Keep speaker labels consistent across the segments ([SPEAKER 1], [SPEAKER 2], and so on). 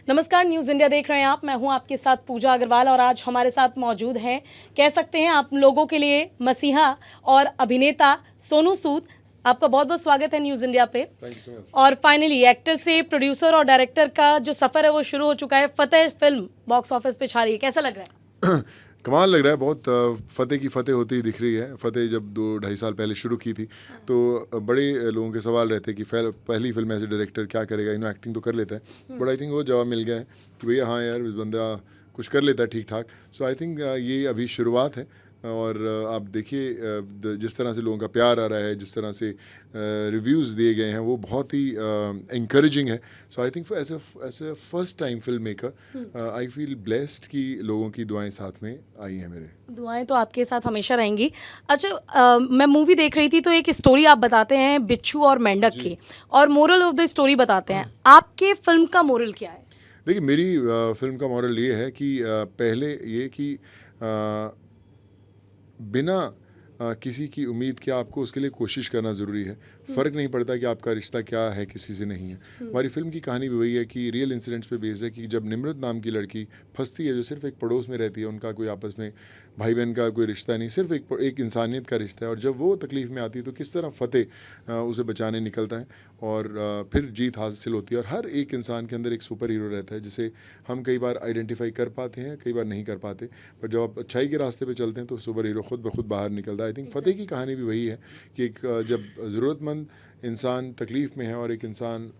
[SPEAKER 1] नमस्कार, news India देख रहे हैं आप। मैं हूं आपके साथ पूजा अग्रवाल और आज हमारे साथ मौजूद हैं, कह सकते हैं आप लोगों के लिए मसीहा और अभिनेता सोनू सूद। आपका बहुत बहुत स्वागत है न्यूज़ इंडिया पे। और फाइनली एक्टर से प्रोड्यूसर और डायरेक्टर का जो सफ़र है वो शुरू हो चुका है। फतेह फिल्म बॉक्स ऑफिस पे छा रही है, कैसा लग रहा है?
[SPEAKER 2] कमाल लग रहा है बहुत। फतेह की फतेह होती ही दिख रही है। फतेह जब 2-2.5 साल पहले शुरू की थी तो बड़े लोगों के सवाल रहते कि पहली फिल्म ऐसे डायरेक्टर क्या करेगा, एक्टिंग तो कर लेता है, बट आई थिंक वो जवाब मिल गया है कि भैया हाँ यार, इस बंदा कुछ कर लेता है ठीक ठाक। सो आई थिंक ये अभी शुरुआत है और आप देखिए जिस तरह से लोगों का प्यार आ रहा है, जिस तरह से रिव्यूज़ दिए गए हैं वो बहुत ही इंकरेजिंग है। So I think as a first time film maker I feel blessed कि लोगों की दुआएं साथ में आई हैं। मेरे
[SPEAKER 1] दुआएं तो आपके साथ हमेशा रहेंगी। अच्छा, मैं मूवी देख रही थी तो एक स्टोरी आप बताते हैं बिच्छू और मेंढक की, और मोरल ऑफ द स्टोरी बताते हैं। आपके फिल्म का मोरल क्या है?
[SPEAKER 2] देखिए, मेरी फिल्म का मोरल ये है कि पहले ये कि बिना किसी की उम्मीद के आपको उसके लिए कोशिश करना ज़रूरी है। फ़र्क नहीं पड़ता कि आपका रिश्ता क्या है, किसी से नहीं है। हमारी फ़िल्म की कहानी भी वही है कि रियल इंसिडेंट्स पे बेस्ड है कि जब निम्रत नाम की लड़की फंसती है, जो सिर्फ एक पड़ोस में रहती है, उनका कोई आपस में भाई बहन का कोई रिश्ता नहीं, सिर्फ एक इंसानियत का रिश्ता है, और जब वो तकलीफ़ में आती है तो किस तरह फतेह उसे बचाने निकलता है और फिर जीत हासिल होती है। और हर एक इंसान के अंदर एक सुपर हीरो रहता है जिसे हम कई बार आइडेंटिफाई कर पाते हैं, कई बार नहीं कर पाते, पर जब आप अच्छाई के रास्ते पे चलते हैं तो सुपर हीरो खुद ब खुद बाहर निकलता है। आई थिंक फतेह की कहानी भी वही है कि एक जब ज़रूरतमंद इंसान तकलीफ़ में है और एक इंसान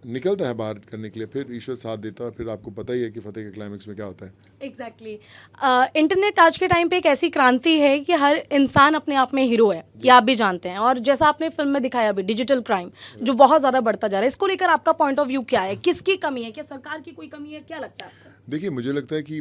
[SPEAKER 2] निकलता है बाहर करने के लिए, फिर ईश्वर साथ देता है और फिर आपको पता ही है कि फतेह के क्लाइमेक्स में क्या होता है।
[SPEAKER 1] एग्जैक्टली। इंटरनेट आज के टाइम पे एक ऐसी क्रांति है कि हर इंसान अपने आप में हीरो है, ये आप भी जानते हैं। और जैसा आपने फिल्म में दिखाया अभी, डिजिटल क्राइम जो बहुत ज़्यादा बढ़ता जा रहा है, इसको लेकर आपका पॉइंट ऑफ व्यू क्या है? किसकी कमी है? क्या सरकार की कोई कमी है? क्या लगता है आपको?
[SPEAKER 2] देखिए, मुझे लगता है कि ये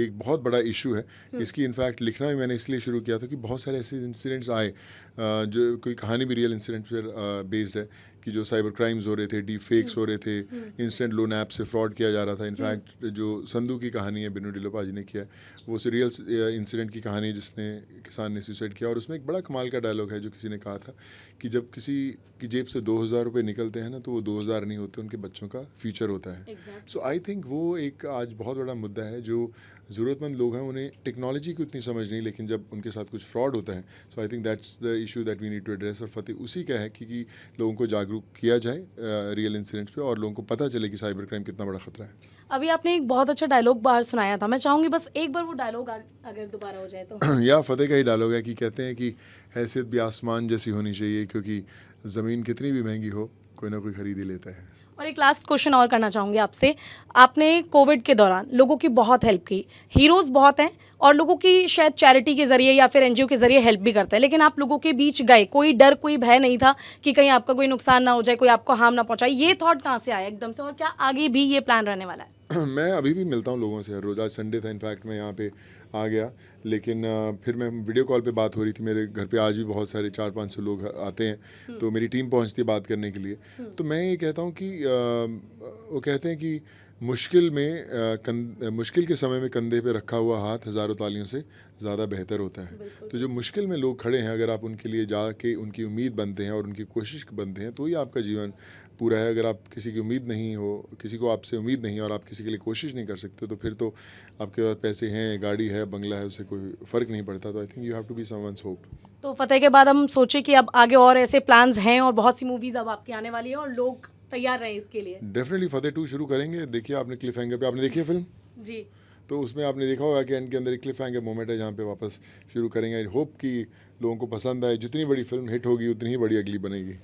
[SPEAKER 2] एक बहुत बड़ा इशू है। इसकी इनफैक्ट लिखना भी मैंने इसलिए शुरू किया था कि बहुत सारे ऐसे इंसिडेंट्स आए जो कोई कहानी भी रियल इंसिडेंट पर बेस्ड है कि जो साइबर क्राइम्स हो रहे थे, डीप फेक्स हो रहे थे, इंस्टेंट लोन ऐप से फ्रॉड किया जा रहा था। इनफैक्ट जो संधू की कहानी है, बिनु ढिल्लों पाजी ने किया, वो रियल इंसिडेंट की कहानी है जिसने किसान ने सुसाइड किया। और उसमें एक बड़ा कमाल का डायलॉग है जो किसी ने कहा था कि जब किसी की जेब से 2,000 रुपये निकलते हैं ना, तो वो 2,000 नहीं होते, उनके बच्चों का फ्यूचर होता है। सो आई थिंक वो एक आज बहुत बड़ा मुद्दा है। जो ज़रूरतमंद लोग हैं उन्हें टेक्नोलॉजी की उतनी समझ नहीं, लेकिन जब उनके साथ कुछ फ्रॉड होता है, so I think that's the issue that we need to address. और फतेह उसी का है कि लोगों को जागरूक किया जाए रियल इंसिडेंट्स पे और लोगों को पता चले कि साइबर क्राइम कितना बड़ा खतरा है।
[SPEAKER 1] अभी आपने एक बहुत अच्छा डायलॉग बाहर सुनाया था, मैं चाहूँगी बस एक बार वो डायलॉग अगर दोबारा हो जाए तो।
[SPEAKER 2] या फतेह का ही डायलॉग है कि कहते हैं कि हैसियत भी आसमान जैसी होनी चाहिए, क्योंकि ज़मीन कितनी भी महंगी हो, कोई ना कोई खरीद ही लेता है।
[SPEAKER 1] और एक लास्ट क्वेश्चन और करना चाहूँगी आपसे। आपने कोविड के दौरान लोगों की बहुत हेल्प की, हीरोज़ बहुत हैं और लोगों की शायद चैरिटी के ज़रिए या फिर एनजीओ के ज़रिए हेल्प भी करते हैं, लेकिन आप लोगों के बीच गए, कोई डर कोई भय नहीं था कि कहीं आपका कोई नुकसान ना हो जाए, कोई आपको हार्म ना पहुँचाए? ये थॉट कहाँ से आया एकदम से, और क्या आगे भी ये प्लान रहने वाला है?
[SPEAKER 2] मैं अभी भी मिलता हूँ लोगों से हर रोज़। आज संडे था, इनफैक्ट मैं यहाँ पे आ गया, लेकिन फिर मैं वीडियो कॉल पे बात हो रही थी। मेरे घर पे आज भी बहुत सारे 400-500 लोग आते हैं, तो मेरी टीम पहुँचती है बात करने के लिए। तो मैं ये कहता हूँ कि वो कहते हैं कि मुश्किल के समय में कंधे पे रखा हुआ हाथ हज़ारों तालियों से ज़्यादा बेहतर होता है। तो जो मुश्किल में लोग खड़े हैं, अगर आप उनके लिए जाके उनकी उम्मीद बनते हैं और उनकी कोशिश बनते हैं, तो ही आपका जीवन पूरा है। अगर आप किसी की उम्मीद नहीं हो, किसी को आपसे उम्मीद नहीं और आप किसी के लिए कोशिश नहीं कर सकते, तो फिर तो आपके पास पैसे हैं, गाड़ी है, बंगला है, उससे कोई फ़र्क नहीं पड़ता। तो I think you have to be someone's hope.
[SPEAKER 1] तो फतेह के बाद हम सोचे कि अब आगे और ऐसे प्लान्स हैं और बहुत सी मूवीज़ अब आपकी आने वाली है और लोग तैयार रहे इसके लिए।
[SPEAKER 2] डेफिनेटली फतेह 2 शुरू करेंगे। देखिए, आपने क्लिफ हैंगर पे आपने देखी है फिल्म
[SPEAKER 1] जी,
[SPEAKER 2] तो उसमें आपने देखा होगा कि एंड के अंदर एक क्लिफ हैंगर मोमेंट है जहाँ पे वापस शुरू करेंगे। आई होप कि लोगों को पसंद आए। जितनी बड़ी फिल्म हिट होगी उतनी ही बड़ी अगली बनेगी।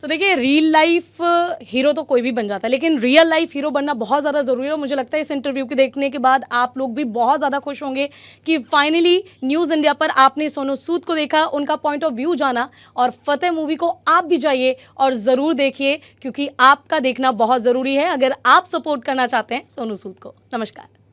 [SPEAKER 1] तो देखिए, रियल लाइफ हीरो तो कोई भी बन जाता है, लेकिन रियल लाइफ हीरो बनना बहुत ज़्यादा ज़रूरी है। और मुझे लगता है इस इंटरव्यू के देखने के बाद आप लोग भी बहुत ज़्यादा खुश होंगे कि फाइनली न्यूज़ इंडिया पर आपने सोनू सूद को देखा, उनका पॉइंट ऑफ व्यू जाना, और फतेह मूवी को आप भी जाइए और ज़रूर देखिए, क्योंकि आपका देखना बहुत ज़रूरी है अगर आप सपोर्ट करना चाहते हैं सोनू सूद को। नमस्कार।